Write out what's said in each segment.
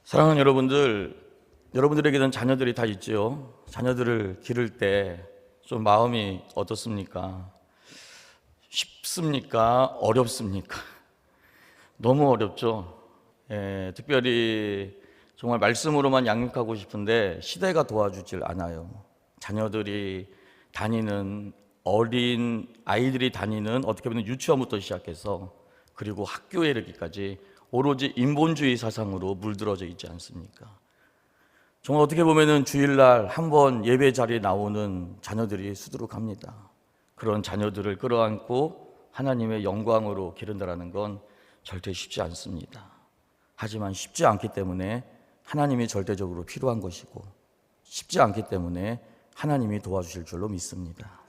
사랑하는 여러분들, 여러분들에게는 자녀들이 다 있지요. 자녀들을 기를 때 좀 마음이 어떻습니까? 쉽습니까? 어렵습니까? 너무 어렵죠. 특별히 정말 말씀으로만 양육하고 싶은데 시대가 도와주질 않아요. 자녀들이 다니는 어린 아이들이 다니는 어떻게 보면 유치원부터 시작해서 그리고 학교에 이르기까지 오로지 인본주의 사상으로 물들어져 있지 않습니까? 정말 어떻게 보면은 주일날 한 번 예배 자리에 나오는 자녀들이 수두룩합니다. 그런 자녀들을 끌어안고 하나님의 영광으로 기른다라는 건 절대 쉽지 않습니다. 하지만 쉽지 않기 때문에 하나님이 절대적으로 필요한 것이고 쉽지 않기 때문에 하나님이 도와주실 줄로 믿습니다.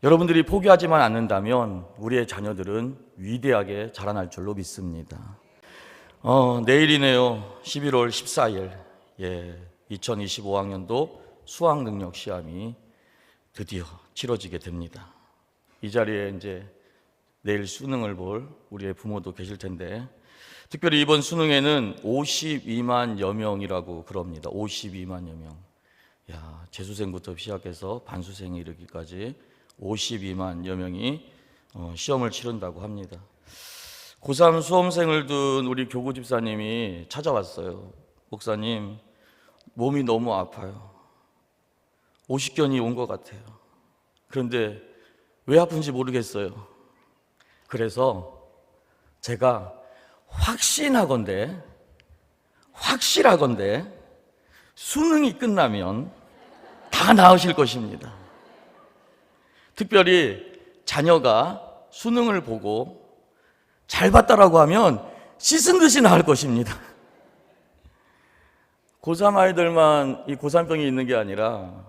여러분들이 포기하지만 않는다면 우리의 자녀들은 위대하게 자라날 줄로 믿습니다. 내일이네요. 11월 14일. 2025학년도 수학능력 시험이 드디어 치러지게 됩니다. 이 자리에 이제 내일 수능을 볼 우리의 부모도 계실 텐데, 특별히 이번 수능에는 52만여 명이라고 그럽니다. 52만여 명. 재수생부터 시작해서 반수생에 이르기까지 52만여 명이 시험을 치른다고 합니다. 고3 수험생을 둔 우리 교구 집사님이 찾아왔어요. 목사님, 몸이 너무 아파요. 50견이 온 것 같아요. 그런데 왜 아픈지 모르겠어요. 그래서 제가 확신하건대 수능이 끝나면 다 나으실 것입니다. 특별히 자녀가 수능을 보고 잘 봤다라고 하면 씻은 듯이 나을 것입니다. 고3 아이들만 이 고3병이 있는 게 아니라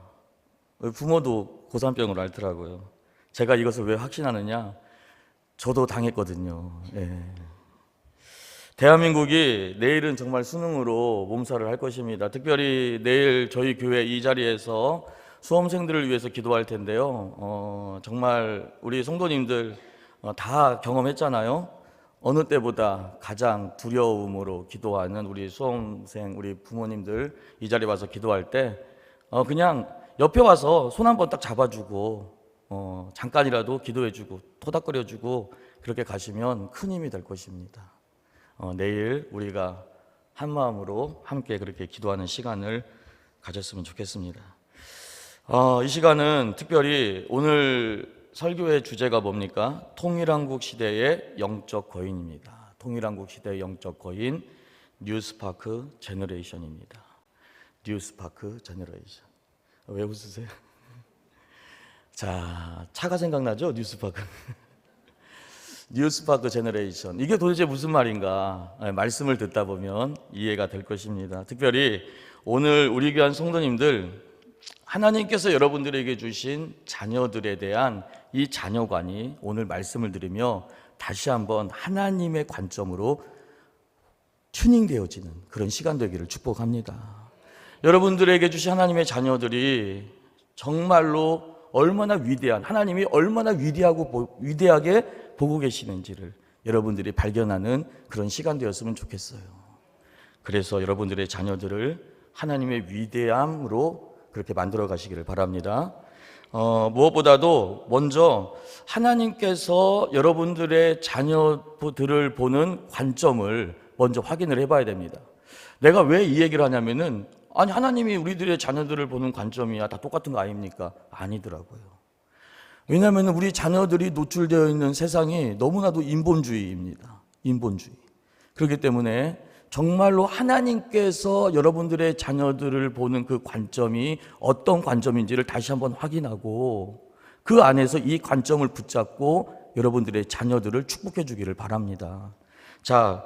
부모도 고3병을 앓더라고요. 제가 이것을 왜 확신하느냐? 저도 당했거든요. 대한민국이 내일은 정말 수능으로 몸살을 할 것입니다. 특별히 내일 저희 교회 이 자리에서 수험생들을 위해서 기도할 텐데요. 정말 우리 성도님들 다 경험했잖아요. 어느 때보다 가장 두려움으로 기도하는 우리 수험생, 우리 부모님들 이 자리에 와서 기도할 때 그냥 옆에 와서 손 한번 딱 잡아주고 잠깐이라도 기도해주고 토닥거려주고 그렇게 가시면 큰 힘이 될 것입니다. 내일 우리가 한 마음으로 함께 그렇게 기도하는 시간을 가졌으면 좋겠습니다. 이 시간은 특별히 오늘 설교의 주제가 뭡니까? 통일한국 시대의 영적 거인입니다. 통일한국 시대의 영적 거인 뉴스파크 제너레이션입니다. 뉴스파크 제너레이션. 왜 웃으세요? 자, 차가 생각나죠? 뉴스파크. 뉴스파크 제너레이션. 이게 도대체 무슨 말인가? 말씀을 듣다 보면 이해가 될 것입니다. 특별히 오늘 우리 교한 성도님들, 하나님께서 여러분들에게 주신 자녀들에 대한 이 자녀관이 오늘 말씀을 들으며 다시 한번 하나님의 관점으로 튜닝되어지는 그런 시간 되기를 축복합니다. 여러분들에게 주신 하나님의 자녀들이 정말로 얼마나 위대한, 하나님이 얼마나 위대하게 보고 계시는지를 여러분들이 발견하는 그런 시간 되었으면 좋겠어요. 그래서 여러분들의 자녀들을 하나님의 위대함으로 그렇게 만들어 가시기를 바랍니다. 무엇보다도 먼저 하나님께서 여러분들의 자녀들을 보는 관점을 먼저 확인을 해봐야 됩니다. 내가 왜 이 얘기를 하냐면은, 아니 하나님이 우리들의 자녀들을 보는 관점이야 다 똑같은 거 아닙니까? 아니더라고요. 왜냐하면 우리 자녀들이 노출되어 있는 세상이 너무나도 인본주의입니다. 인본주의. 그렇기 때문에 정말로 하나님께서 여러분들의 자녀들을 보는 그 관점이 어떤 관점인지를 다시 한번 확인하고 그 안에서 이 관점을 붙잡고 여러분들의 자녀들을 축복해 주기를 바랍니다. 자,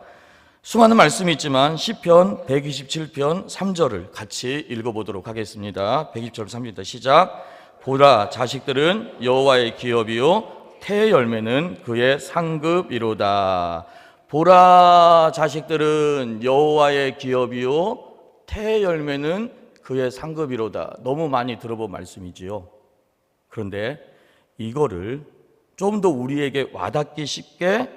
수많은 말씀이 있지만 시편 127편 3절을 같이 읽어보도록 하겠습니다. 127편 3절입니다. 시작. 보라, 자식들은 여호와의 기업이요 태의 열매는 그의 상급이로다. 보라, 자식들은 여호와의 기업이요 태의 열매는 그의 상급이로다. 너무 많이 들어본 말씀이지요. 그런데 이거를 좀 더 우리에게 와닿기 쉽게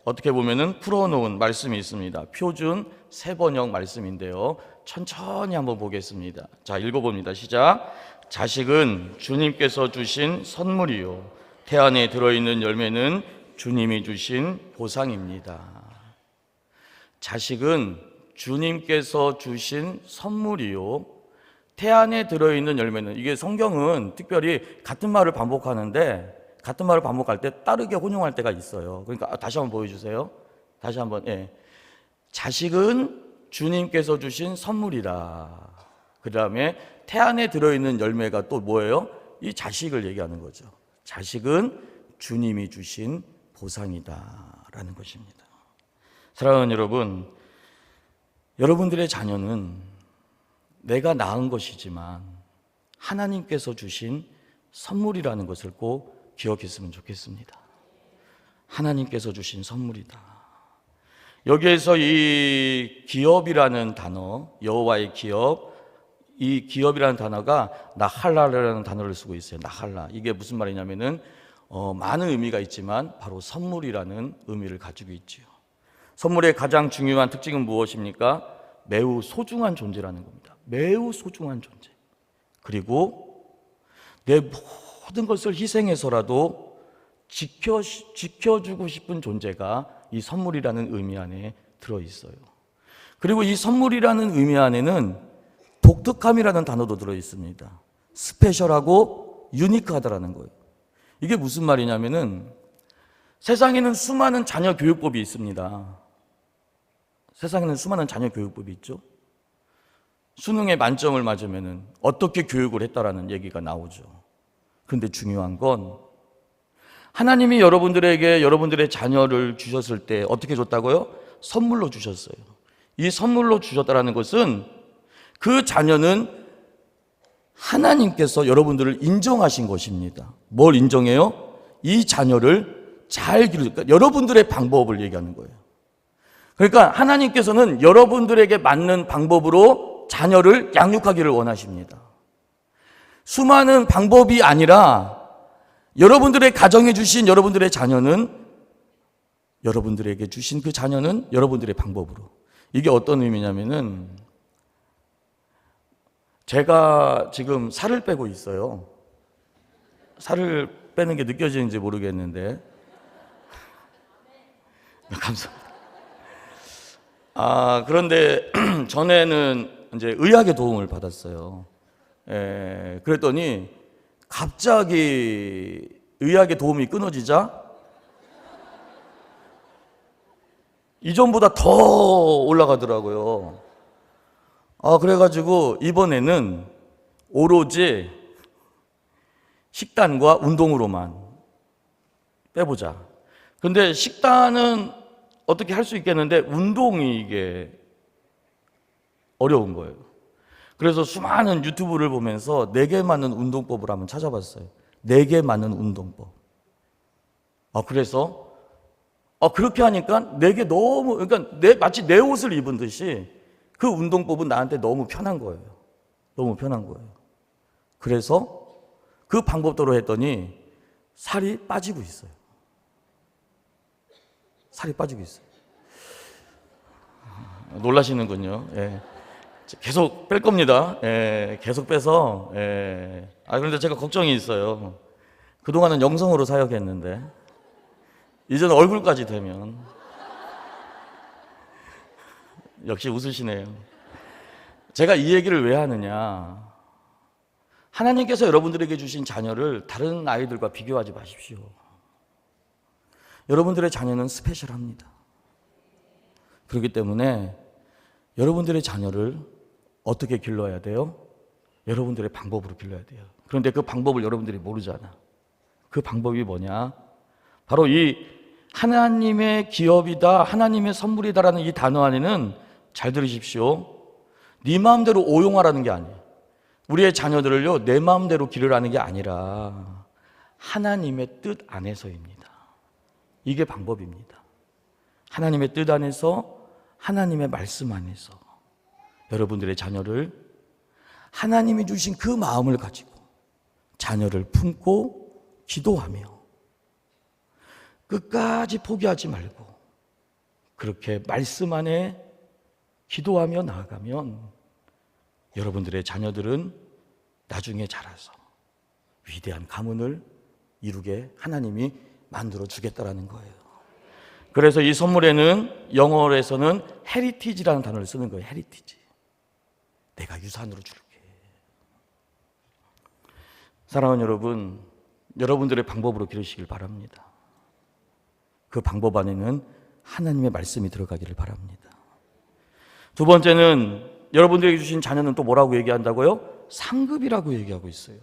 어떻게 보면은 풀어놓은 말씀이 있습니다. 표준 세번역 말씀인데요. 천천히 한번 보겠습니다. 자, 읽어봅니다. 시작. 자식은 주님께서 주신 선물이요, 태안에 들어있는 열매는 주님이 주신 보상입니다. 자식은 주님께서 주신 선물이요, 태안에 들어있는 열매는, 이게 성경은 특별히 같은 말을 반복하는데 같은 말을 반복할 때 다르게 혼용할 때가 있어요. 그러니까 다시 한번 보여주세요. 다시 한번. 예. 자식은 주님께서 주신 선물이라. 그 다음에 태안에 들어있는 열매가 또 뭐예요? 이 자식을 얘기하는 거죠. 자식은 주님이 주신 보상이다 라는 것입니다. 사랑하는 여러분, 여러분들의 자녀는 내가 낳은 것이지만 하나님께서 주신 선물이라는 것을 꼭 기억했으면 좋겠습니다. 하나님께서 주신 선물이다. 여기에서 이 기업이라는 단어, 여호와의 기업, 이 기업이라는 단어가 나할라라는 단어를 쓰고 있어요. 나할라. 이게 무슨 말이냐면은 많은 의미가 있지만 바로 선물이라는 의미를 가지고 있지요. 선물의 가장 중요한 특징은 무엇입니까? 매우 소중한 존재라는 겁니다. 매우 소중한 존재. 그리고 내 모든 것을 희생해서라도 지켜주고 싶은 존재가 이 선물이라는 의미 안에 들어있어요. 그리고 이 선물이라는 의미 안에는 독특함이라는 단어도 들어있습니다. 스페셜하고 유니크하다라는 거예요. 이게 무슨 말이냐면은 세상에는 수많은 자녀 교육법이 있습니다. 세상에는 수많은 자녀 교육법이 있죠. 수능에 만점을 맞으면은 어떻게 교육을 했다라는 얘기가 나오죠. 그런데 중요한 건 하나님이 여러분들에게 여러분들의 자녀를 주셨을 때 어떻게 줬다고요? 선물로 주셨어요. 이 선물로 주셨다라는 것은 그 자녀는 하나님께서 여러분들을 인정하신 것입니다. 뭘 인정해요? 이 자녀를 잘 기르, 그러니까 여러분들의 방법을 얘기하는 거예요. 그러니까 하나님께서는 여러분들에게 맞는 방법으로 자녀를 양육하기를 원하십니다. 수많은 방법이 아니라 여러분들의 가정에 주신 여러분들의 자녀는, 여러분들에게 주신 그 자녀는 여러분들의 방법으로. 이게 어떤 의미냐면은 제가 지금 살을 빼고 있어요. 살을 빼는 게 느껴지는지 모르겠는데. 감사합니다. 그런데 전에는 이제 의학의 도움을 받았어요. 그랬더니 갑자기 의학의 도움이 끊어지자 이전보다 더 올라가더라고요. 그래가지고 이번에는 오로지 식단과 운동으로만 빼보자. 근데 식단은 어떻게 할 수 있겠는데 운동이 이게 어려운 거예요. 그래서 수많은 유튜브를 보면서 내게 맞는 운동법을 한번 찾아봤어요. 내게 맞는 운동법. 그래서 그렇게 하니까 내게 너무, 그러니까 마치 내 옷을 입은 듯이 그 운동법은 나한테 너무 편한 거예요. 너무 편한 거예요. 그래서 그 방법대로 했더니 살이 빠지고 있어요. 살이 빠지고 있어요. 놀라시는군요. 예. 계속 뺄 겁니다. 예. 계속 빼서. 예. 그런데 제가 걱정이 있어요. 그동안은 영성으로 사역했는데 이제는 얼굴까지 되면. 역시 웃으시네요. 제가 이 얘기를 왜 하느냐. 하나님께서 여러분들에게 주신 자녀를 다른 아이들과 비교하지 마십시오. 여러분들의 자녀는 스페셜합니다. 그렇기 때문에 여러분들의 자녀를 어떻게 길러야 돼요? 여러분들의 방법으로 길러야 돼요. 그런데 그 방법을 여러분들이 모르잖아. 그 방법이 뭐냐? 바로 이 하나님의 기업이다, 하나님의 선물이다라는 이 단어 안에는, 잘 들으십시오, 네 마음대로 오용하라는 게 아니에요. 우리의 자녀들을요, 내 마음대로 기르라는 게 아니라 하나님의 뜻 안에서입니다. 이게 방법입니다. 하나님의 뜻 안에서, 하나님의 말씀 안에서 여러분들의 자녀를 하나님이 주신 그 마음을 가지고 자녀를 품고 기도하며 끝까지 포기하지 말고 그렇게 말씀 안에 기도하며 나아가면 여러분들의 자녀들은 나중에 자라서 위대한 가문을 이루게 하나님이 만들어 주겠다라는 거예요. 그래서 이 선물에는 영어에서는 헤리티지라는 단어를 쓰는 거예요. 헤리티지. 내가 유산으로 줄게. 사랑하는 여러분, 여러분들의 방법으로 기르시길 바랍니다. 그 방법 안에는 하나님의 말씀이 들어가기를 바랍니다. 두 번째는 여러분들에게 주신 자녀는 또 뭐라고 얘기한다고요? 상급이라고 얘기하고 있어요.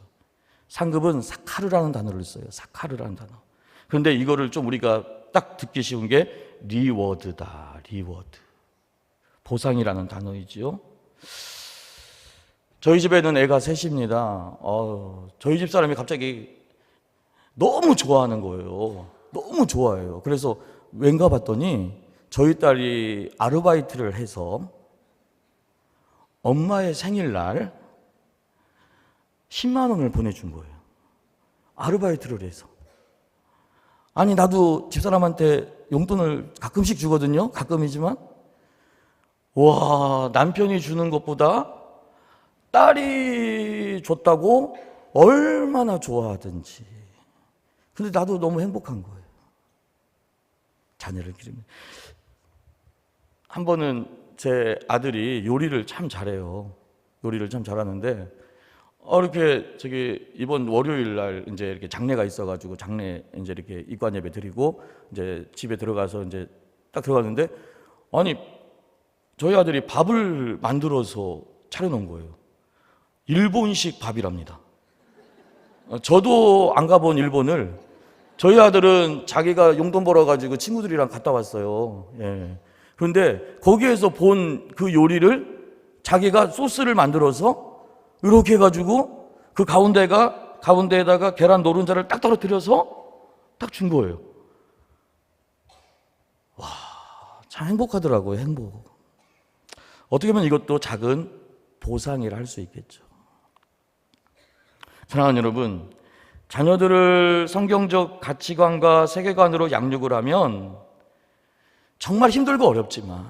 상급은 사카르라는 단어를 써요. 사카르라는 단어. 그런데 이거를 좀 우리가 딱 듣기 쉬운 게 리워드다. 리워드. 보상이라는 단어이지요. 저희 집에는 애가 셋입니다. 저희 집 사람이 갑자기 너무 좋아하는 거예요. 너무 좋아해요. 그래서 왠가 봤더니 저희 딸이 아르바이트를 해서 엄마의 생일날 10만 원을 보내준 거예요. 아르바이트를 해서. 아니, 나도 집사람한테 용돈을 가끔씩 주거든요. 가끔이지만. 와, 남편이 주는 것보다 딸이 줬다고 얼마나 좋아하든지. 근데 나도 너무 행복한 거예요. 자녀를 기르면. 한 번은 제 아들이 요리를 참 잘해요. 요리를 참 잘하는데, 이렇게 이번 월요일 날 이제 이렇게 장례가 있어가지고 장례 이제 이렇게 입관 예배 드리고 이제 집에 들어가서 이제 딱 들어갔는데, 아니, 저희 아들이 밥을 만들어서 차려놓은 거예요. 일본식 밥이랍니다. 저도 안 가본 일본을 저희 아들은 자기가 용돈 벌어가지고 친구들이랑 갔다 왔어요. 예. 그런데 거기에서 본 그 요리를 자기가 소스를 만들어서 이렇게 해가지고 그 가운데에다가 계란 노른자를 딱 떨어뜨려서 딱 준 거예요. 와, 참 행복하더라고요. 행복. 어떻게 보면 이것도 작은 보상이라 할 수 있겠죠. 사랑하는 여러분, 자녀들을 성경적 가치관과 세계관으로 양육을 하면 정말 힘들고 어렵지만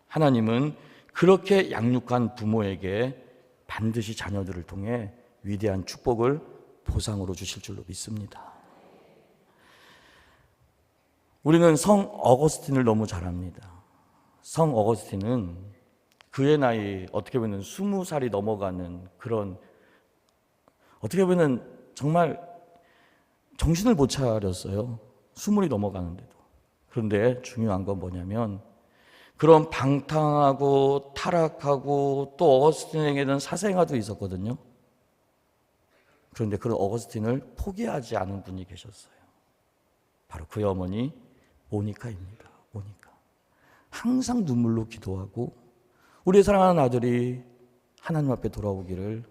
하나님은 그렇게 양육한 부모에게 반드시 자녀들을 통해 위대한 축복을 보상으로 주실 줄로 믿습니다. 우리는 성 어거스틴을 너무 잘 압니다. 성 어거스틴은 그의 나이 어떻게 보면 20살이 넘어가는 그런, 어떻게 보면 정말 정신을 못 차렸어요. 20이 넘어가는데도. 그런데 중요한 건 뭐냐면 그런 방탕하고 타락하고 또 어거스틴에게는 사생아도 있었거든요. 그런데 그런 어거스틴을 포기하지 않은 분이 계셨어요. 바로 그의 어머니 모니카입니다. 모니카. 항상 눈물로 기도하고 우리의 사랑하는 아들이 하나님 앞에 돌아오기를,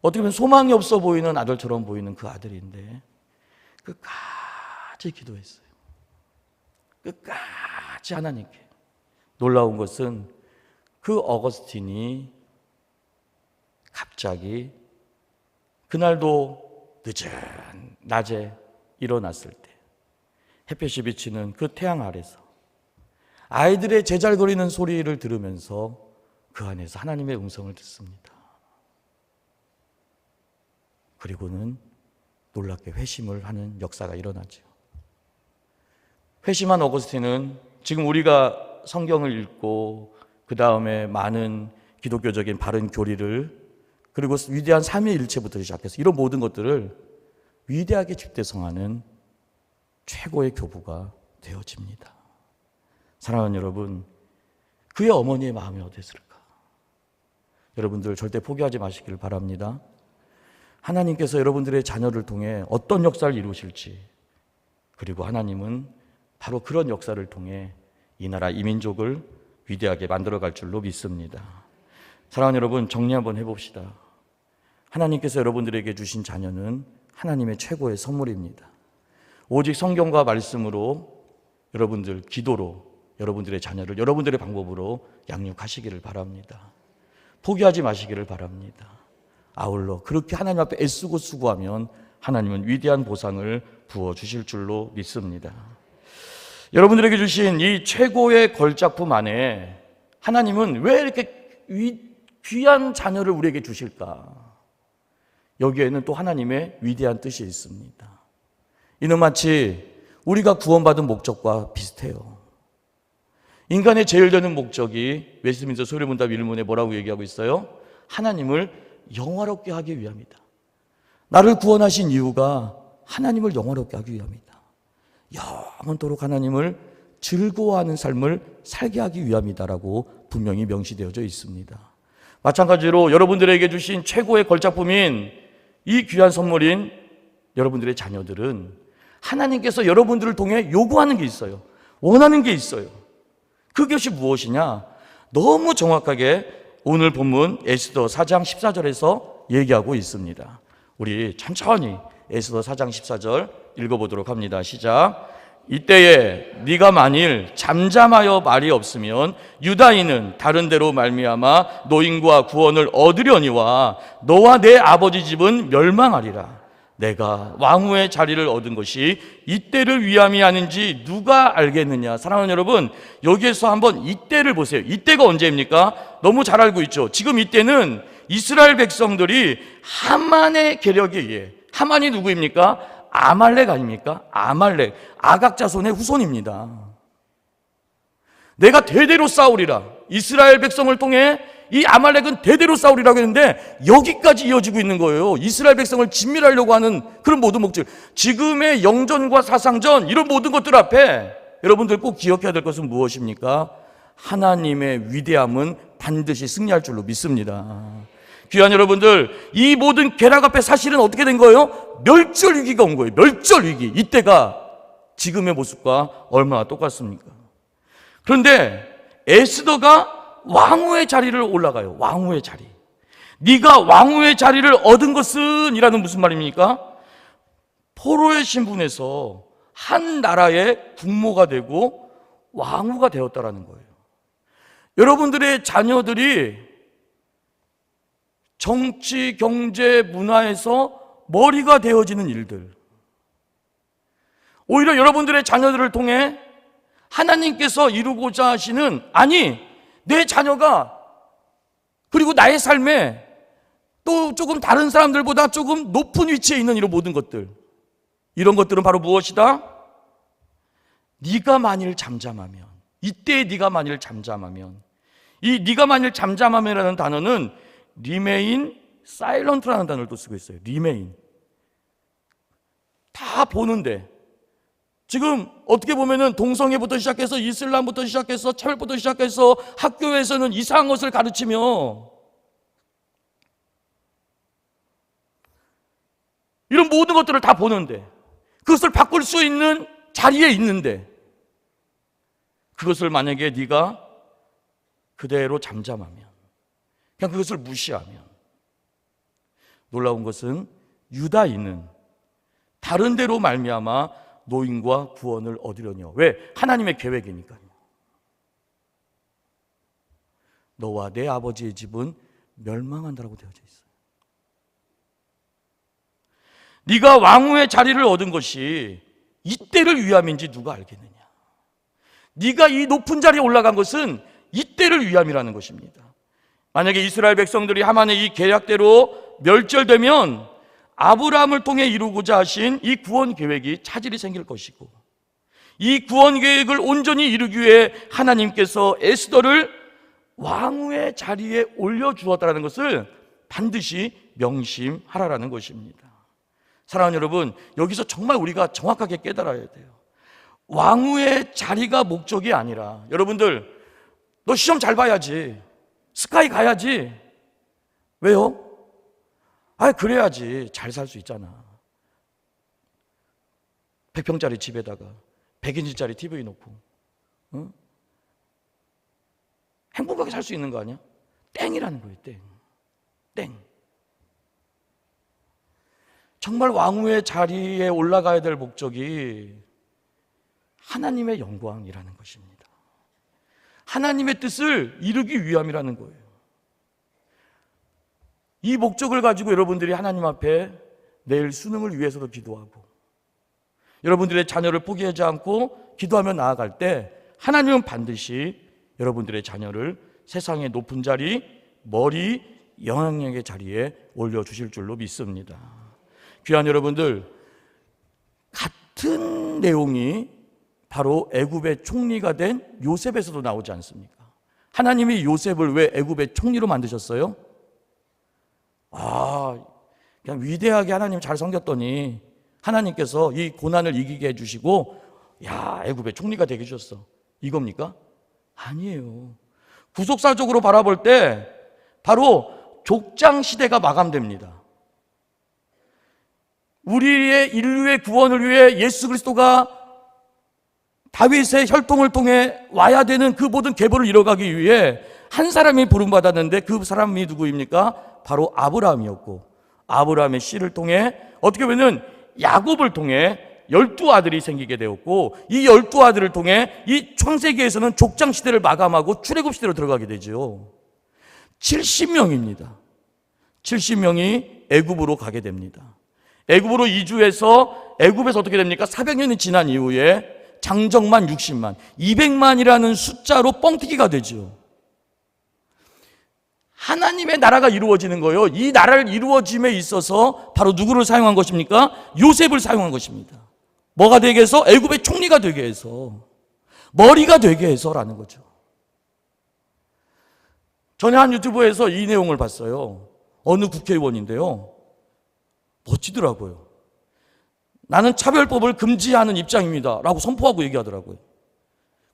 어떻게 보면 소망이 없어 보이는 아들처럼 보이는 그 아들인데 끝까지 기도했어요. 끝까지 하나님께. 놀라운 것은 그 어거스틴이 갑자기 그날도 늦은 낮에 일어났을 때 햇볕이 비치는 그 태양 아래서 아이들의 제잘거리는 소리를 들으면서 그 안에서 하나님의 음성을 듣습니다. 그리고는 놀랍게 회심을 하는 역사가 일어나죠. 회심한 어거스틴은 지금 우리가 성경을 읽고 그 다음에 많은 기독교적인 바른 교리를, 그리고 위대한 삼위일체부터 시작해서 이런 모든 것들을 위대하게 집대성하는 최고의 교부가 되어집니다. 사랑하는 여러분, 그의 어머니의 마음이 어땠을까? 여러분들 절대 포기하지 마시길 바랍니다. 하나님께서 여러분들의 자녀를 통해 어떤 역사를 이루실지, 그리고 하나님은 바로 그런 역사를 통해 이 나라 이 민족을 위대하게 만들어갈 줄로 믿습니다. 사랑하는 여러분, 정리 한번 해봅시다. 하나님께서 여러분들에게 주신 자녀는 하나님의 최고의 선물입니다. 오직 성경과 말씀으로, 여러분들 기도로 여러분들의 자녀를 여러분들의 방법으로 양육하시기를 바랍니다. 포기하지 마시기를 바랍니다. 아울러 그렇게 하나님 앞에 애쓰고 수고하면 하나님은 위대한 보상을 부어주실 줄로 믿습니다. 여러분들에게 주신 이 최고의 걸작품 안에 하나님은 왜 이렇게 귀한 자녀를 우리에게 주실까? 여기에는 또 하나님의 위대한 뜻이 있습니다. 이는 마치 우리가 구원받은 목적과 비슷해요. 인간의 제일 되는 목적이 웨스트민스터 소리문답 1문에 뭐라고 얘기하고 있어요? 하나님을 영화롭게 하기 위함이다. 나를 구원하신 이유가 하나님을 영화롭게 하기 위함이다. 영원토록 하나님을 즐거워하는 삶을 살게 하기 위함이다라고 분명히 명시되어져 있습니다. 마찬가지로 여러분들에게 주신 최고의 걸작품인 이 귀한 선물인 여러분들의 자녀들은 하나님께서 여러분들을 통해 요구하는 게 있어요. 원하는 게 있어요. 그것이 무엇이냐? 너무 정확하게 오늘 본문 에스더 4장 14절에서 얘기하고 있습니다. 우리 천천히 에스더 4장 14절 읽어보도록 합니다. 시작. 이때에 네가 만일 잠잠하여 말이 없으면 유다인은 다른 데로 말미암아 노임과 구원을 얻으려니와 너와 내 아버지 집은 멸망하리라. 내가 왕후의 자리를 얻은 것이 이때를 위함이 아닌지 누가 알겠느냐. 사랑하는 여러분, 여기에서 한번 이때를 보세요. 이때가 언제입니까? 너무 잘 알고 있죠. 지금 이때는 이스라엘 백성들이 하만의 계력에 의해, 하만이 누구입니까? 아말렉 아닙니까? 아말렉, 아각 자손의 후손입니다. 내가 대대로 싸우리라. 이스라엘 백성을 통해 이 아말렉은 대대로 싸우리라고 했는데 여기까지 이어지고 있는 거예요. 이스라엘 백성을 진멸하려고 하는 그런 모든 목적. 지금의 영전과 사상전 이런 모든 것들 앞에 여러분들 꼭 기억해야 될 것은 무엇입니까? 하나님의 위대함은 반드시 승리할 줄로 믿습니다. 귀한 여러분들, 이 모든 계략 앞에 사실은 어떻게 된 거예요? 멸절 위기가 온 거예요. 멸절 위기. 이때가 지금의 모습과 얼마나 똑같습니까? 그런데 에스더가 왕후의 자리를 올라가요. 왕후의 자리. 네가 왕후의 자리를 얻은 것은 이라는 무슨 말입니까? 포로의 신분에서 한 나라의 국모가 되고 왕후가 되었다라는 거예요. 여러분들의 자녀들이 정치, 경제, 문화에서 머리가 되어지는 일들, 오히려 여러분들의 자녀들을 통해 하나님께서 이루고자 하시는, 아니 내 자녀가 그리고 나의 삶에 또 조금 다른 사람들보다 조금 높은 위치에 있는 이런 모든 것들, 이런 것들은 바로 무엇이다? 네가 만일 잠잠하면, 이때 네가 만일 잠잠하면, 이 네가 만일 잠잠하면이라는 단어는 remain silent라는 단어를 또 쓰고 있어요. remain. 다 보는데 지금 어떻게 보면은 동성애부터 시작해서 이슬람부터 시작해서 차별부터 시작해서 학교에서는 이상한 것을 가르치며 이런 모든 것들을 다 보는데, 그것을 바꿀 수 있는 자리에 있는데, 그것을 만약에 네가 그대로 잠잠하면, 그냥 그것을 무시하면, 놀라운 것은 유다인은 다른 데로 말미암아 노임과 구원을 얻으려니와. 왜? 하나님의 계획이니까요. 너와 내 아버지의 집은 멸망한다라고 되어져 있어요. 네가 왕후의 자리를 얻은 것이 이때를 위함인지 누가 알겠느냐. 네가 이 높은 자리에 올라간 것은 이때를 위함이라는 것입니다. 만약에 이스라엘 백성들이 하만의 이 계략대로 멸절되면 아브라함을 통해 이루고자 하신 이 구원 계획이 차질이 생길 것이고, 이 구원 계획을 온전히 이루기 위해 하나님께서 에스더를 왕후의 자리에 올려주었다는 것을 반드시 명심하라는 것입니다. 사랑하는 여러분, 여기서 정말 우리가 정확하게 깨달아야 돼요. 왕후의 자리가 목적이 아니라, 여러분들 너 시험 잘 봐야지, 스카이 가야지. 왜요? 그래야지 잘 살 수 있잖아. 100평짜리 집에다가 100인치짜리 TV 놓고, 응? 행복하게 살 수 있는 거 아니야? 땡이라는 거예요. 땡. 정말 왕후의 자리에 올라가야 될 목적이 하나님의 영광이라는 것입니다. 하나님의 뜻을 이루기 위함이라는 거예요. 이 목적을 가지고 여러분들이 하나님 앞에 내일 수능을 위해서도 기도하고, 여러분들의 자녀를 포기하지 않고 기도하며 나아갈 때 하나님은 반드시 여러분들의 자녀를 세상의 높은 자리, 머리, 영향력의 자리에 올려주실 줄로 믿습니다. 귀한 여러분들, 같은 내용이 바로 애굽의 총리가 된 요셉에서도 나오지 않습니까? 하나님이 요셉을 왜 애굽의 총리로 만드셨어요? 그냥 위대하게 하나님 잘 섬겼더니 하나님께서 이 고난을 이기게 해주시고 애굽의 총리가 되게 해주셨어, 이겁니까? 아니에요. 구속사적으로 바라볼 때 바로 족장 시대가 마감됩니다. 우리의 인류의 구원을 위해 예수 그리스도가 다윗의 혈통을 통해 와야 되는 그 모든 계보를 이뤄가기 위해 한 사람이 부름받았는데 그 사람이 누구입니까? 바로 아브라함이었고, 아브라함의 씨를 통해 어떻게 보면 야곱을 통해 12아들이 생기게 되었고, 이 12아들을 통해 이 창세기에서는 족장 시대를 마감하고 출애굽 시대로 들어가게 되죠. 70명입니다. 70명이 애굽으로 가게 됩니다. 애굽으로 이주해서 애굽에서 어떻게 됩니까? 400년이 지난 이후에 장정만 60만, 200만이라는 숫자로 뻥튀기가 되죠. 하나님의 나라가 이루어지는 거예요. 이 나라를 이루어짐에 있어서 바로 누구를 사용한 것입니까? 요셉을 사용한 것입니다. 뭐가 되게 해서? 애굽의 총리가 되게 해서, 머리가 되게 해서라는 거죠. 전에 한 유튜브에서 이 내용을 봤어요. 어느 국회의원인데요, 멋지더라고요. 나는 차별법을 금지하는 입장입니다 라고 선포하고 얘기하더라고요.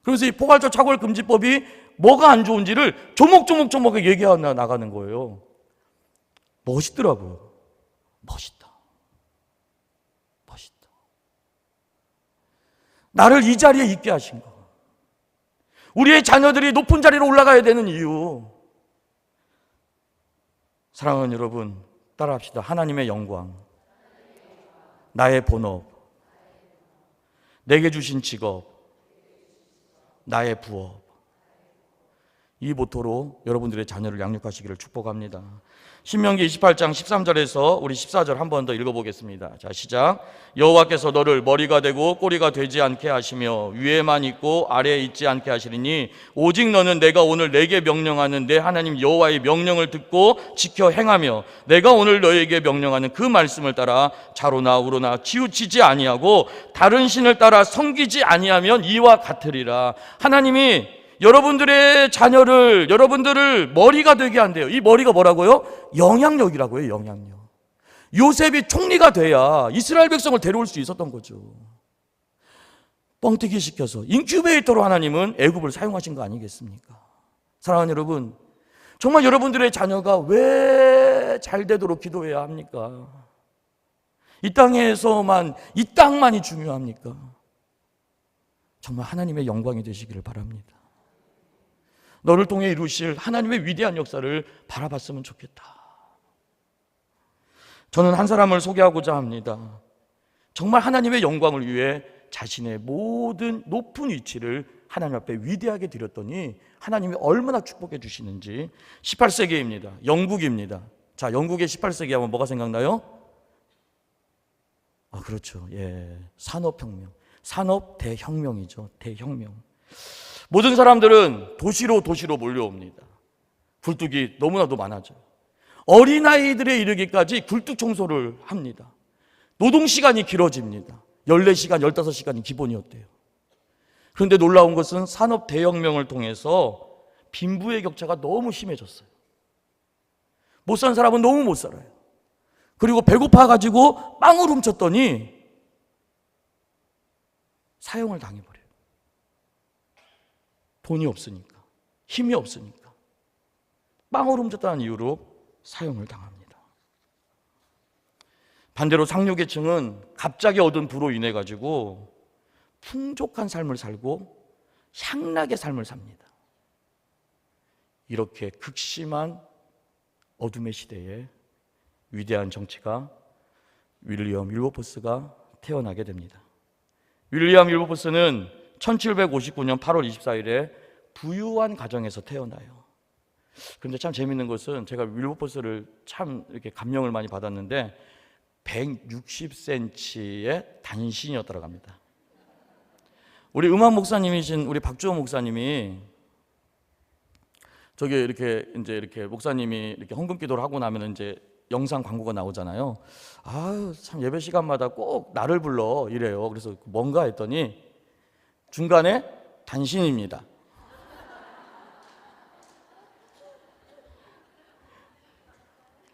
그래서 이 포괄적 차별금지법이 뭐가 안 좋은지를 조목조목 얘기해 나가는 거예요. 멋있더라고요. 멋있다. 나를 이 자리에 있게 하신 거, 우리의 자녀들이 높은 자리로 올라가야 되는 이유. 사랑하는 여러분, 따라합시다. 하나님의 영광, 나의 본업, 내게 주신 직업, 나의 부업. 이 모토로 여러분들의 자녀를 양육하시기를 축복합니다. 신명기 28장 13절에서 우리 14절 한 번 더 읽어보겠습니다. 자, 시작. 여호와께서 너를 머리가 되고 꼬리가 되지 않게 하시며 위에만 있고 아래에 있지 않게 하시리니 오직 너는 내가 오늘 내게 명령하는 내 하나님 여호와의 명령을 듣고 지켜 행하며 내가 오늘 너에게 명령하는 그 말씀을 따라 좌로나 우로나 치우치지 아니하고 다른 신을 따라 섬기지 아니하면 이와 같으리라. 하나님이 여러분들의 자녀를, 여러분들을 머리가 되게 한대요. 이 머리가 뭐라고요? 영향력이라고요. 영향력. 요셉이 총리가 돼야 이스라엘 백성을 데려올 수 있었던 거죠. 뻥튀기 시켜서 인큐베이터로 하나님은 애굽을 사용하신 거 아니겠습니까? 사랑하는 여러분, 정말 여러분들의 자녀가 왜 잘 되도록 기도해야 합니까? 이 땅에서만, 이 땅만이 중요합니까? 정말 하나님의 영광이 되시기를 바랍니다. 너를 통해 이루실 하나님의 위대한 역사를 바라봤으면 좋겠다. 저는 한 사람을 소개하고자 합니다. 정말 하나님의 영광을 위해 자신의 모든 높은 위치를 하나님 앞에 위대하게 드렸더니 하나님이 얼마나 축복해 주시는지. 18세기입니다. 영국입니다. 자, 영국의 18세기 하면 뭐가 생각나요? 그렇죠. 산업혁명. 산업 대혁명이죠. 대혁명. 모든 사람들은 도시로 몰려옵니다. 굴뚝이 너무나도 많아져요. 어린아이들에 이르기까지 굴뚝 청소를 합니다. 노동시간이 길어집니다. 14시간, 15시간이 기본이었대요. 그런데 놀라운 것은 산업 대혁명을 통해서 빈부의 격차가 너무 심해졌어요. 못 사는 사람은 너무 못 살아요. 그리고 배고파가지고 빵을 훔쳤더니 사형을 당해버려요. 돈이 없으니까, 힘이 없으니까 빵을 훔쳤다는 이유로 사형을 당합니다. 반대로 상류계층은 갑자기 얻은 부로 인해 가지고 풍족한 삶을 살고 향락의 삶을 삽니다. 이렇게 극심한 어둠의 시대에 위대한 정치가 윌리엄 윌버포스가 태어나게 됩니다. 윌리엄 윌버포스는 1759년 8월 24일에 부유한 가정에서 태어나요. 그런데 참 재밌는 것은 제가 윌버포스를 참 이렇게 감명을 많이 받았는데 160cm의 단신이었다고 합니다. 우리 음악 목사님이신 우리 박주호 목사님이 저기 이렇게 목사님이 이렇게 헌금 기도를 하고 나면 이제 영상 광고가 나오잖아요. 아유, 참 예배 시간마다 꼭 나를 불러 이래요. 그래서 뭔가 했더니 중간에 단신입니다.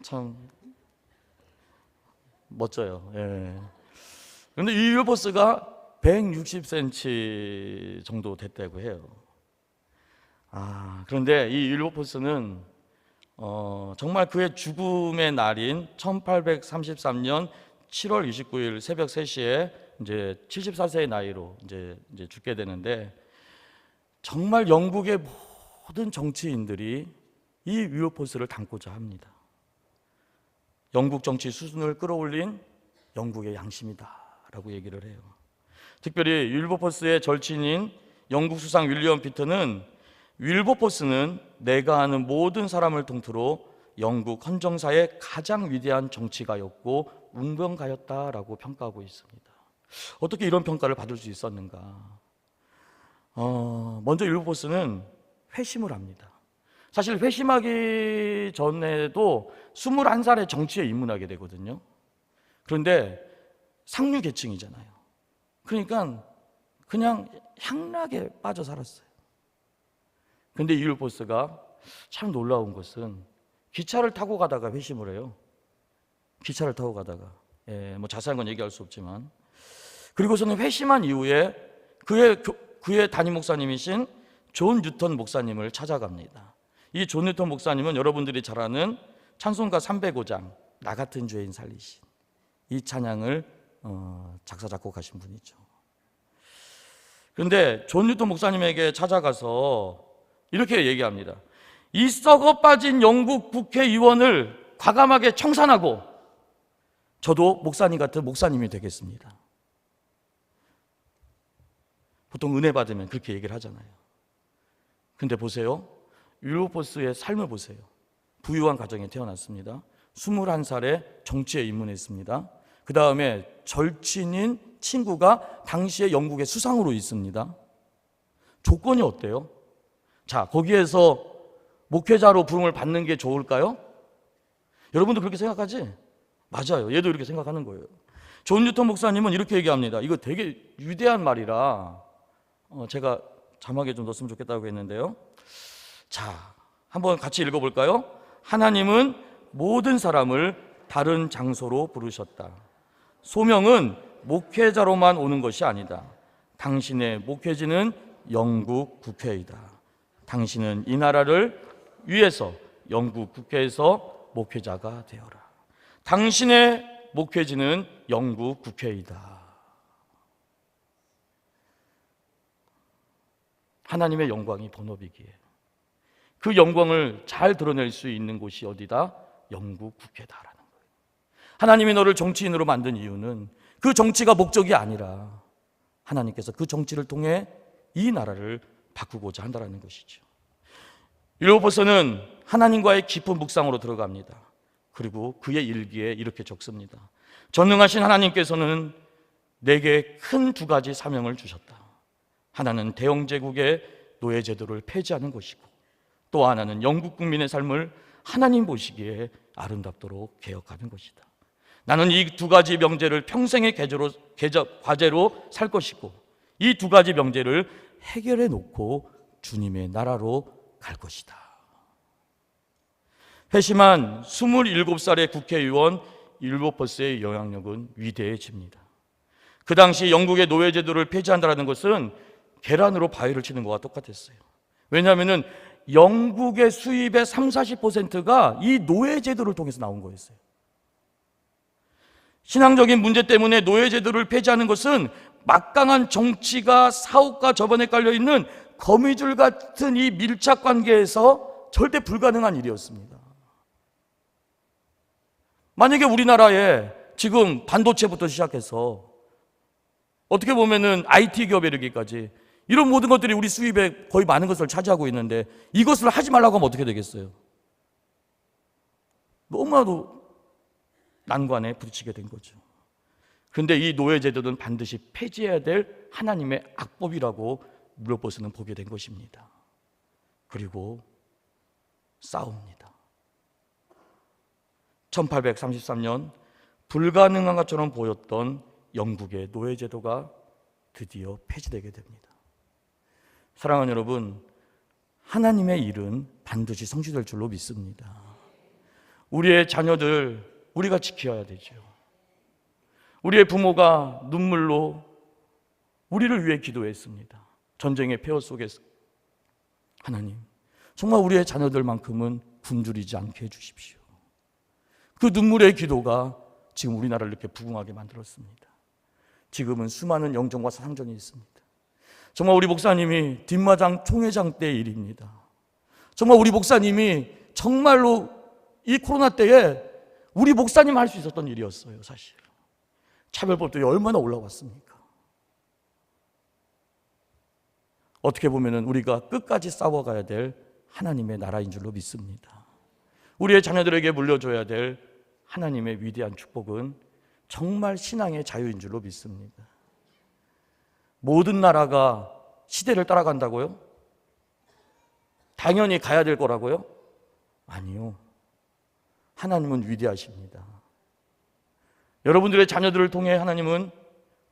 참 멋져요. 예. 그런데 이 율보스가 160cm 정도 됐다고 해요. 그런데 이 율보스는 정말 그의 죽음의 날인 1833년 7월 29일 새벽 3시에 이제 74세의 나이로 이제 죽게 되는데, 정말 영국의 모든 정치인들이 이 율보스를 닮고자 합니다. 영국 정치 수준을 끌어올린 영국의 양심이다라고 얘기를 해요. 특별히 윌버포스의 절친인 영국 수상 윌리엄 피터는 윌버포스는 내가 아는 모든 사람을 통틀어 영국 헌정사의 가장 위대한 정치가였고 운동가였다라고 평가하고 있습니다. 어떻게 이런 평가를 받을 수 있었는가? 먼저 윌버포스는 회심을 합니다. 사실 회심하기 전에도 21살에 정치에 입문하게 되거든요. 그런데 상류 계층이잖아요. 그러니까 그냥 향락에 빠져 살았어요. 그런데 이 율보스가 참 놀라운 것은 기차를 타고 가다가 회심을 해요. 기차를 타고 가다가, 뭐 자세한 건 얘기할 수 없지만, 그리고서는 회심한 이후에 그의 담임 목사님이신 존 뉴턴 목사님을 찾아갑니다. 이 존 뉴턴 목사님은 여러분들이 잘 아는 찬송가 305장 나 같은 죄인 살리신, 이 찬양을 작사 작곡하신 분이죠. 그런데 존 뉴턴 목사님에게 찾아가서 이렇게 얘기합니다. 이 썩어 빠진 영국 국회의원을 과감하게 청산하고 저도 목사님 같은 목사님이 되겠습니다. 보통 은혜 받으면 그렇게 얘기를 하잖아요. 근데 보세요, 윌버포스의 삶을 보세요. 부유한 가정에 태어났습니다. 21살에 정치에 입문했습니다. 그 다음에 절친인 친구가 당시에 영국의 수상으로 있습니다. 조건이 어때요? 자, 거기에서 목회자로 부름을 받는 게 좋을까요? 여러분도 그렇게 생각하지? 맞아요. 얘도 이렇게 생각하는 거예요. 존 뉴턴 목사님은 이렇게 얘기합니다. 이거 되게 위대한 말이라 제가 자막에 좀 넣었으면 좋겠다고 했는데요. 자, 한번 같이 읽어볼까요? 하나님은 모든 사람을 다른 장소로 부르셨다. 소명은 목회자로만 오는 것이 아니다. 당신의 목회지는 영국 국회이다. 당신은 이 나라를 위해서 영국 국회에서 목회자가 되어라. 당신의 목회지는 영국 국회이다. 하나님의 영광이 본업이기에 그 영광을 잘 드러낼 수 있는 곳이 어디다? 영국 국회다라는 거예요. 하나님이 너를 정치인으로 만든 이유는 그 정치가 목적이 아니라 하나님께서 그 정치를 통해 이 나라를 바꾸고자 한다는 것이죠. 율버포스는 하나님과의 깊은 묵상으로 들어갑니다. 그리고 그의 일기에 이렇게 적습니다. 전능하신 하나님께서는 내게 큰 두 가지 사명을 주셨다. 하나는 대영제국의 노예제도를 폐지하는 것이고, 또 하나는 영국 국민의 삶을 하나님 보시기에 아름답도록 개혁하는 것이다. 나는 이 두 가지 명제를 평생의 과제로 살 것이고, 이 두 가지 명제를 해결해 놓고 주님의 나라로 갈 것이다. 회심한 27살의 국회의원 율버포스의 영향력은 위대해집니다. 그 당시 영국의 노예제도를 폐지한다는 것은 계란으로 바위를 치는 것과 똑같았어요. 왜냐하면 영국의 수입의 30-40%가 이 노예제도를 통해서 나온 거였어요. 신앙적인 문제 때문에 노예제도를 폐지하는 것은 막강한 정치가 사업과 저번에 깔려있는 거미줄 같은 이 밀착 관계에서 절대 불가능한 일이었습니다. 만약에 우리나라에 지금 반도체부터 시작해서 어떻게 보면은 IT 기업에 이르기까지 이런 모든 것들이 우리 수입의 거의 많은 것을 차지하고 있는데 이것을 하지 말라고 하면 어떻게 되겠어요? 너무나도 난관에 부딪히게 된 거죠. 그런데 이 노예제도는 반드시 폐지해야 될 하나님의 악법이라고 율로포스는 보게 된 것입니다. 그리고 싸웁니다. 1833년 불가능한 것처럼 보였던 영국의 노예제도가 드디어 폐지되게 됩니다. 사랑하는 여러분, 하나님의 일은 반드시 성취될 줄로 믿습니다. 우리의 자녀들 우리가 지켜야 되죠. 우리의 부모가 눈물로 우리를 위해 기도했습니다. 전쟁의 폐허 속에서. 하나님, 정말 우리의 자녀들만큼은 굶주리지 않게 해주십시오. 그 눈물의 기도가 지금 우리나라를 이렇게 부흥하게 만들었습니다. 지금은 수많은 영정과 상전이 있습니다. 정말 우리 목사님이 뒷마당 총회장 때의 일입니다. 정말 우리 목사님이 정말로 이 코로나 때에 우리 목사님 할 수 있었던 일이었어요. 사실 차별법도 얼마나 올라왔습니까? 어떻게 보면 우리가 끝까지 싸워가야 될 하나님의 나라인 줄로 믿습니다. 우리의 자녀들에게 물려줘야 될 하나님의 위대한 축복은 정말 신앙의 자유인 줄로 믿습니다. 모든 나라가 시대를 따라간다고요? 당연히 가야 될 거라고요? 아니요. 하나님은 위대하십니다. 여러분들의 자녀들을 통해 하나님은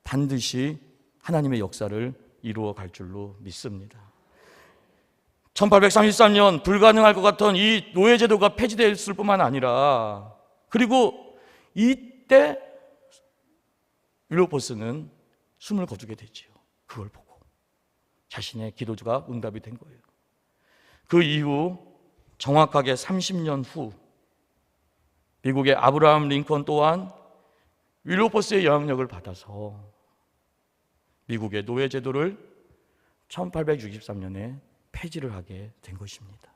반드시 하나님의 역사를 이루어 갈 줄로 믿습니다. 1833년 불가능할 것 같던 이 노예제도가 폐지됐을 뿐만 아니라, 그리고 이때 율로포스는 숨을 거두게 되지요. 그걸 보고 자신의 기도가 응답이 된 거예요. 그 이후 정확하게 30년 후 미국의 아브라함 링컨 또한 율로포스의 영향력을 받아서 미국의 노예제도를 1863년에 폐지를 하게 된 것입니다.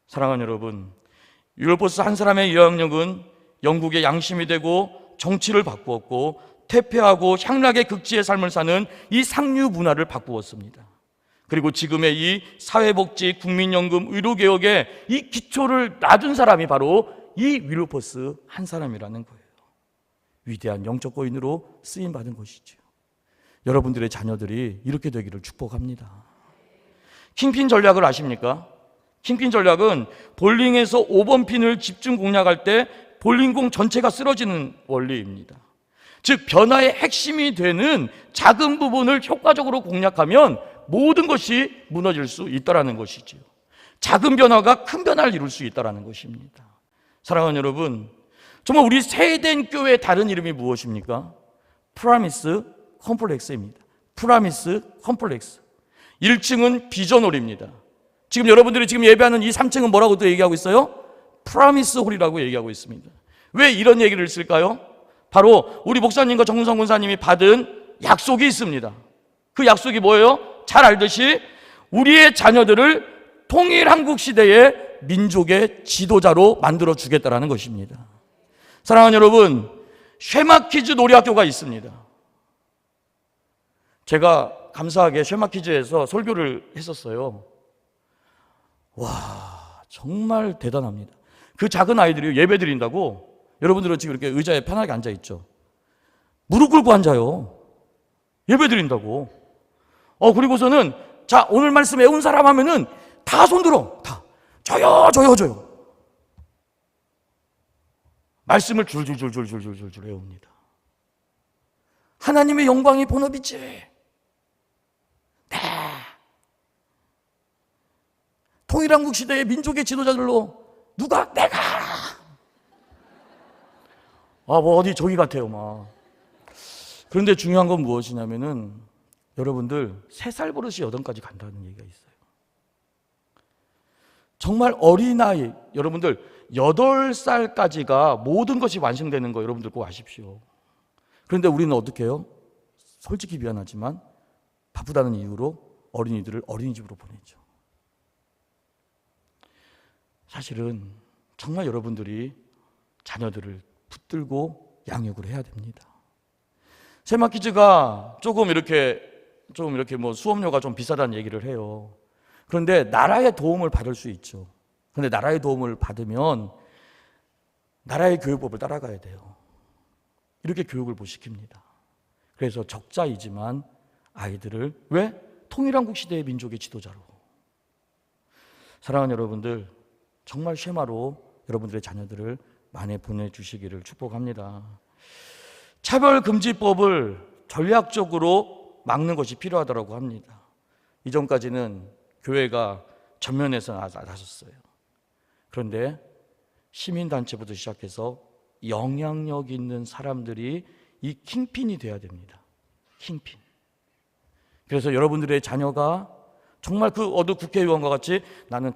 사랑하는 여러분, 율로포스 한 사람의 영향력은 영국의 양심이 되고 정치를 바꾸었고 퇴폐하고 향락의 극지의 삶을 사는 이 상류 문화를 바꾸었습니다. 그리고 지금의 이 사회복지, 국민연금, 의료개혁의 이 기초를 놔둔 사람이 바로 이 율로포스 한 사람이라는 거예요. 위대한 영적 거인으로 쓰임받은 것이죠. 여러분들의 자녀들이 이렇게 되기를 축복합니다. 킹핀 전략을 아십니까? 킹핀 전략은 볼링에서 5번 핀을 집중 공략할 때 볼링공 전체가 쓰러지는 원리입니다. 즉 변화의 핵심이 되는 작은 부분을 효과적으로 공략하면 모든 것이 무너질 수 있다는 것이지요. 작은 변화가 큰 변화를 이룰 수 있다는 것입니다. 사랑하는 여러분, 정말 우리 세대인 교회의 다른 이름이 무엇입니까? 프라미스 컴플렉스입니다. 프라미스 컴플렉스. 1층은 비전홀입니다. 지금 여러분들이 지금 예배하는 이 3층은 뭐라고 또 얘기하고 있어요? 프라미스 홀이라고 얘기하고 있습니다. 왜 이런 얘기를 쓸까요? 바로 우리 목사님과 정문성 군사님이 받은 약속이 있습니다. 그 약속이 뭐예요? 잘 알듯이 우리의 자녀들을 통일 한국 시대의 민족의 지도자로 만들어 주겠다라는 것입니다. 사랑하는 여러분, 쉐마키즈 놀이학교가 있습니다. 제가 감사하게 쉐마키즈에서 설교를 했었어요. 와, 정말 대단합니다. 그 작은 아이들이 예배 드린다고, 여러분들은 지금 이렇게 의자에 편하게 앉아있죠. 무릎 꿇고 앉아요. 예배 드린다고. 그리고서는 자, 오늘 말씀 외운 사람 하면은 다 손들어. 다. 저요. 말씀을 줄줄줄줄줄줄줄 외웁니다. 하나님의 영광이 본업이지. 네. 통일한국 시대의 민족의 지도자들로 누가? 내가. 뭐 어디 저기 같아요, 막. 그런데 중요한 건 무엇이냐면은 여러분들 3살 버릇이 8까지 간다는 얘기가 있어요. 정말 어린아이, 여러분들 8살까지가 모든 것이 완성되는 거 여러분들 꼭 아십시오. 그런데 우리는 어떻게 해요? 솔직히 미안하지만 바쁘다는 이유로 어린이들을 어린이집으로 보내죠. 사실은 정말 여러분들이 자녀들을 붙들고 양육을 해야 됩니다. 쉐마키즈가 조금 이렇게 뭐 수업료가 좀 비싸다는 얘기를 해요. 그런데 나라의 도움을 받을 수 있죠. 그런데 나라의 도움을 받으면 나라의 교육법을 따라가야 돼요. 이렇게 교육을 못 시킵니다. 그래서 적자이지만 아이들을 왜? 통일한국 시대의 민족의 지도자로. 사랑하는 여러분들, 정말 쉐마로 여러분들의 자녀들을 많이 보내주시기를 축복합니다. 차별금지법을 전략적으로 막는 것이 필요하다고 합니다. 이전까지는 교회가 전면에서 나섰어요. 그런데 시민단체부터 시작해서 영향력 있는 사람들이 이 킹핀이 돼야 됩니다. 킹핀. 그래서 여러분들의 자녀가 정말 그 어느 국회의원과 같이 나는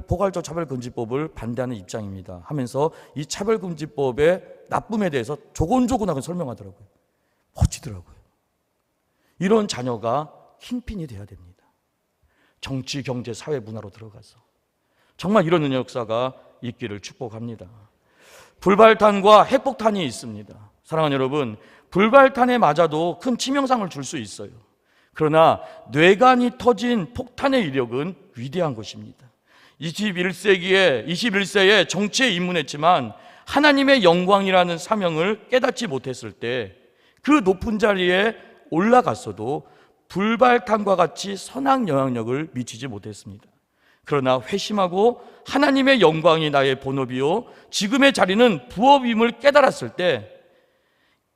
포괄적 차별금지법을 반대하는 입장입니다 하면서 이 차별금지법의 나쁨에 대해서 조곤조곤하게 설명하더라고요. 멋지더라고요. 이런 자녀가 킹핀이 돼야 됩니다. 정치, 경제, 사회, 문화로 들어가서 정말 이런 은혜 역사가 있기를 축복합니다. 불발탄과 핵폭탄이 있습니다. 사랑하는 여러분, 불발탄에 맞아도 큰 치명상을 줄 수 있어요. 그러나 뇌관이 터진 폭탄의 위력은 위대한 것입니다. 21세기에 정치에 입문했지만 하나님의 영광이라는 사명을 깨닫지 못했을 때 그 높은 자리에 올라갔어도 불발탄과 같이 선한 영향력을 미치지 못했습니다. 그러나 회심하고 하나님의 영광이 나의 본업이요 지금의 자리는 부업임을 깨달았을 때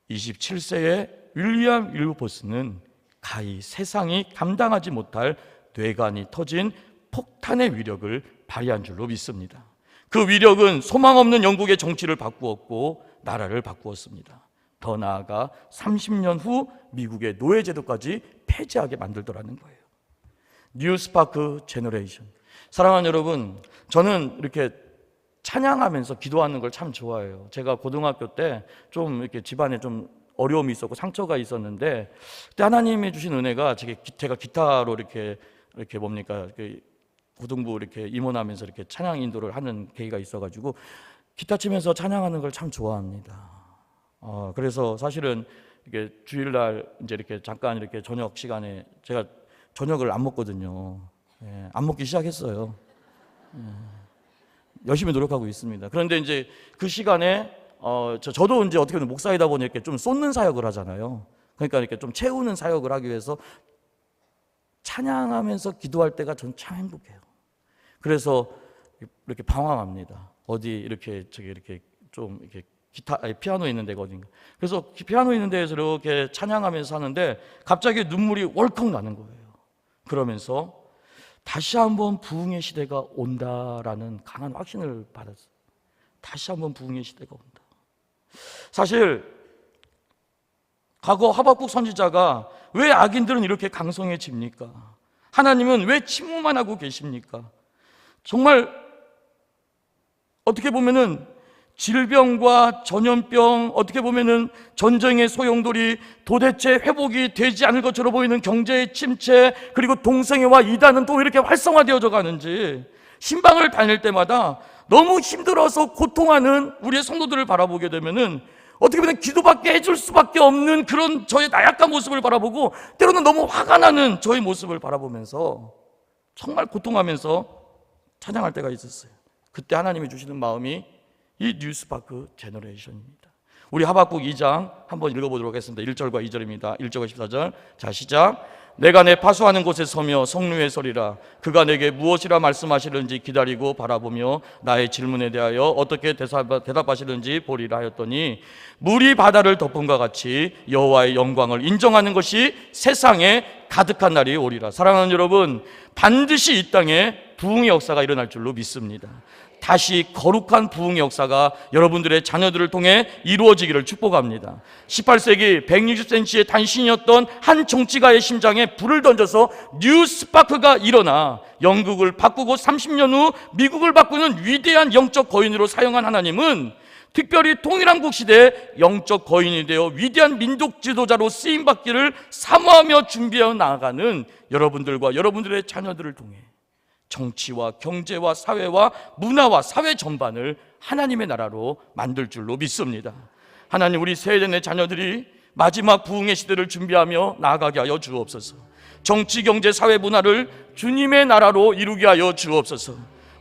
27세의 윌리엄 윌버포스는 가히 세상이 감당하지 못할 뇌관이 터진 폭탄의 위력을 발휘한 줄로 믿습니다. 그 위력은 소망 없는 영국의 정치를 바꾸었고 나라를 바꾸었습니다. 더 나아가 30년 후 미국의 노예제도까지 폐지하게 만들더라는 거예요. 뉴스파크 제너레이션. 사랑하는 여러분, 저는 이렇게 찬양하면서 기도하는 걸 참 좋아해요. 제가 고등학교 때 좀 이렇게 집안에 좀 어려움이 있었고 상처가 있었는데 그때 하나님이 주신 은혜가 제가 기타로 이렇게 뭡니까 고등부 이렇게 임원하면서 이렇게 찬양 인도를 하는 계기가 있어가지고 기타 치면서 찬양하는 걸 참 좋아합니다. 그래서 사실은 이게 주일날 이제 이렇게 잠깐 이렇게 저녁 시간에 제가 저녁을 안 먹거든요. 안 먹기 시작했어요. 열심히 노력하고 있습니다. 그런데 이제 그 시간에 저도 이제 어떻게 보면 목사이다 보니 이렇게 좀 쏟는 사역을 하잖아요. 그러니까 이렇게 좀 채우는 사역을 하기 위해서 찬양하면서 기도할 때가 전 참 행복해요. 그래서 이렇게 방황합니다. 어디 이렇게 좀 이렇게 피아노 있는 데가 어딘가. 그래서 피아노 있는 데에서 이렇게 찬양하면서 하는데 갑자기 눈물이 월컥 나는 거예요. 그러면서 다시 한번 부흥의 시대가 온다라는 강한 확신을 받았어요. 다시 한번 부흥의 시대가 온다. 사실 과거 하박국 선지자가 왜 악인들은 이렇게 강성해집니까? 하나님은 왜 침묵만 하고 계십니까? 정말 어떻게 보면은 질병과 전염병, 어떻게 보면은 전쟁의 소용돌이, 도대체 회복이 되지 않을 것처럼 보이는 경제의 침체, 그리고 동성애와 이단은 또 이렇게 활성화되어져 가는지 신방을 다닐 때마다 너무 힘들어서 고통하는 우리의 성도들을 바라보게 되면은 어떻게 보면 기도밖에 해줄 수밖에 없는 그런 저의 나약한 모습을 바라보고 때로는 너무 화가 나는 저의 모습을 바라보면서 정말 고통하면서 찬양할 때가 있었어요. 그때 하나님이 주시는 마음이 이 뉴스파크 제너레이션입니다. 우리 하박국 2장 한번 읽어보도록 하겠습니다. 1절과 2절입니다. 1절과 14절. 자, 시작. 내가 내 파수하는 곳에 서며 성루에 서리라. 그가 내게 무엇이라 말씀하시는지 기다리고 바라보며 나의 질문에 대하여 어떻게 대답하시는지 보리라 하였더니 물이 바다를 덮음과 같이 여호와의 영광을 인정하는 것이 세상에 가득한 날이 오리라. 사랑하는 여러분, 반드시 이 땅에 부흥의 역사가 일어날 줄로 믿습니다. 다시 거룩한 부흥의 역사가 여러분들의 자녀들을 통해 이루어지기를 축복합니다. 18세기 160cm의 단신이었던 한 정치가의 심장에 불을 던져서 뉴스파크가 일어나 영국을 바꾸고 30년 후 미국을 바꾸는 위대한 영적 거인으로 사용한 하나님은 특별히 통일한국 시대의 영적 거인이 되어 위대한 민족 지도자로 쓰임받기를 사모하며 준비해 나아가는 여러분들과 여러분들의 자녀들을 통해 정치와 경제와 사회와 문화와 사회 전반을 하나님의 나라로 만들 줄로 믿습니다. 하나님, 우리 세대 내 자녀들이 마지막 부흥의 시대를 준비하며 나아가게 하여 주옵소서. 정치, 경제, 사회, 문화를 주님의 나라로 이루게 하여 주옵소서.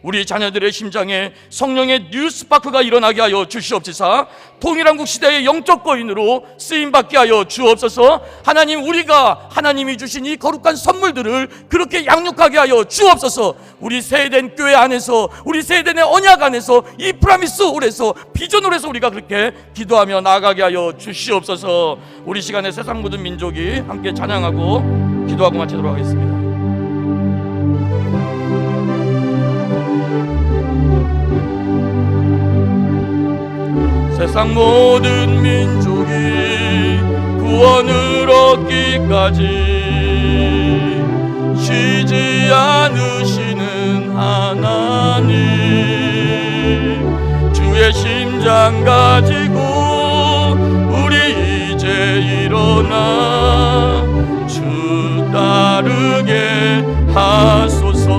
우리 자녀들의 심장에 성령의 뉴스파크가 일어나게 하여 주시옵소서. 통일한국 시대의 영적 거인으로 쓰임받게 하여 주옵소서. 하나님, 우리가 하나님이 주신 이 거룩한 선물들을 그렇게 양육하게 하여 주옵소서. 우리 세대된 교회 안에서, 우리 세대된 언약 안에서, 이 프라미스 홀에서, 비전 홀에서 우리가 그렇게 기도하며 나아가게 하여 주시옵소서. 우리 시간에 세상 모든 민족이 함께 찬양하고 기도하고 마치도록 하겠습니다. 세상 모든 민족이 구원을 얻기까지 쉬지 않으시는 하나님, 주의 심장 가지고 우리 이제 일어나 주 따르게 하소서.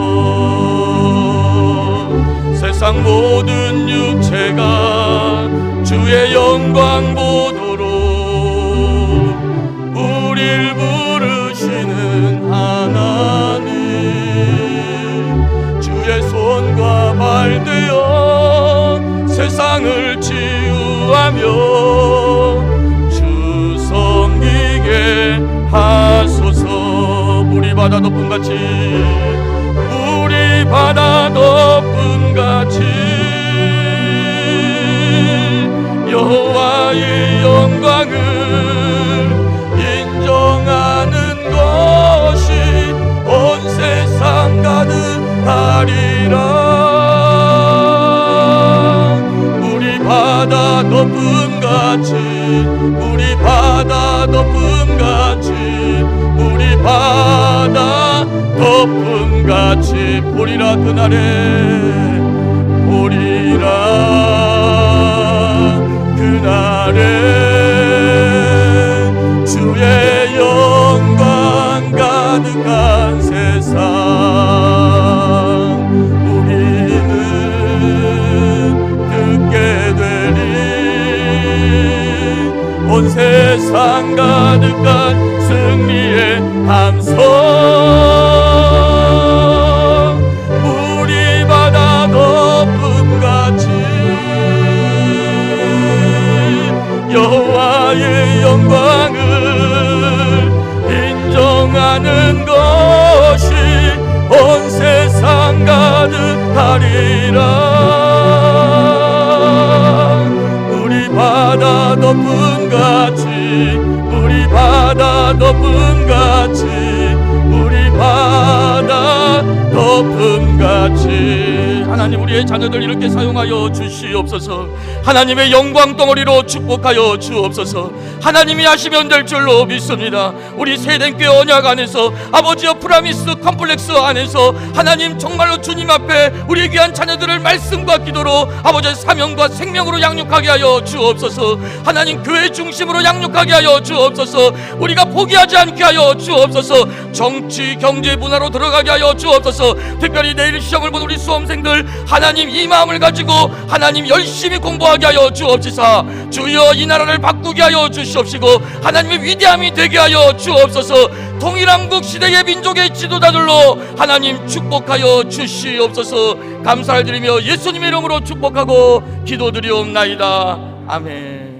세상 모든 육체가 주의 영광 보도록 우릴 부르시는 하나님, 주의 손과 발 되어 세상을 치유하며 주 섬기게 하소서. 물이 바다 덮음같이, 물이 바다 덮음같이 여호와의 영광을 인정하는 것이 온 세상 가득하리라. 물이 바다 덮음같이, 물이 바다 덮음같이, 물이 바다 덮음같이 보리라. 그날에 보리라. 그날에 주의 영광 가득한 세상, 우리는 듣게 되리. 온 세상 가득한 승리의 함성, 물이 바다 덮음같이 여호와의 영광을 인정하는 것이 온 세상 가득하리라. 우리 바다 덮음같이, 우리 바다 덮음같이, 우리 바다 덮음같이 하나님, 우리의 자녀들 이렇게 사용하여 주시옵소서. 하나님의 영광 덩어리로 축복하여 주옵소서. 하나님이 하시면 될 줄로 믿습니다. 우리 세대교회 언약 안에서, 아버지여 프라미스 컴플렉스 안에서 하나님 정말로 주님 앞에 우리 귀한 자녀들을 말씀과 기도로 아버지의 사명과 생명으로 양육하게 하여 주옵소서. 하나님, 교회 중심으로 양육하게 하여 주옵소서. 우리가 포기하지 않게 하여 주옵소서. 정치, 경제, 문화로 들어가게 하여 주옵소서. 특별히 내일 시험을 본 우리 수험생들, 하나님 이 마음을 가지고 하나님 열심히 공부하게 하여 주옵시사. 주여, 이 나라를 바꾸게 하여 주시옵시고 하나님의 위대함이 되게 하여 주옵소서. 통일한국 시대의 민족의 지도자들로 하나님 축복하여 주시옵소서. 감사를 드리며 예수님의 이름으로 축복하고 기도드리옵나이다. 아멘.